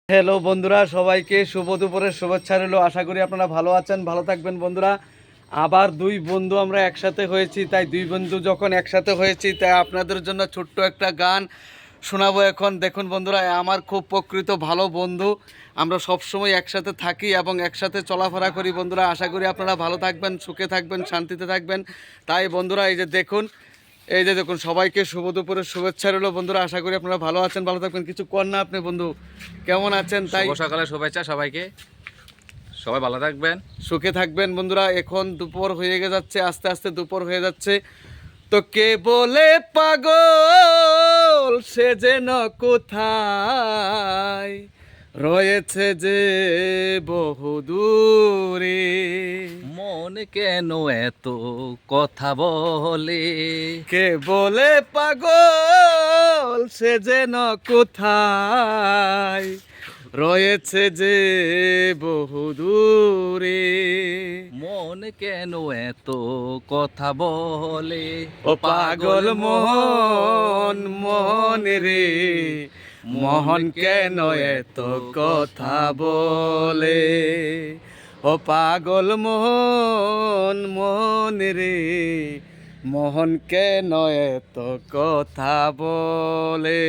Hello বন্ধুরা, সবাইকে শুভ দুপুরের শুভেচ্ছা রইল। আশা করি আপনারা ভালো আছেন, ভালো থাকবেন বন্ধুরা। আবার দুই বন্ধু আমরা একসাথে হয়েছি, তাই দুই বন্ধু যখন একসাথে হয়েছি তাই আপনাদের জন্য ছোট্ট একটা গান শোনাবো এখন। দেখুন বন্ধুরা, আমার খুব প্রকৃত ভালো বন্ধু, আমরা সবসময় একসাথে থাকি এবং একসাথে চলাফেরা করি বন্ধুরা। আশা করি আপনারা ভালো থাকবেন, সুখে থাকবেন, শান্তিতে থাকবেন। তাই বন্ধুরা, এই যে দেখুন সবাইকে শুভ দুপুরের শুভেচ্ছা রইল বন্ধুরা। আশা করি আপনারা ভালো আছেন, ভালো থাকবেন। কিছু কর না আপনি বন্ধু, কেমন আছেন? তাই শুভ সকালের শুভেচ্ছা সবাইকে, সবাই ভালো থাকবেন, সুখে থাকবেন বন্ধুরা। এখন দুপুর হয়ে যাচ্ছে, আস্তে আস্তে দুপুর হয়ে যাচ্ছে। তো কে বলে পাগল, সে যেন কোথায় রয়েছে যে বহুদূরে। মন কেন এত কথা বলে? কে বলে পাগল, সে যেন কোথায় রয়েছে যে বহুদূরে। মন কেন এত কথা বলে? ও পাগল মোহন, মন রে মোহন কেন এত কথা বলে? ও পাগল মোহন, মন রে মোহন কেন এত কথা বলে?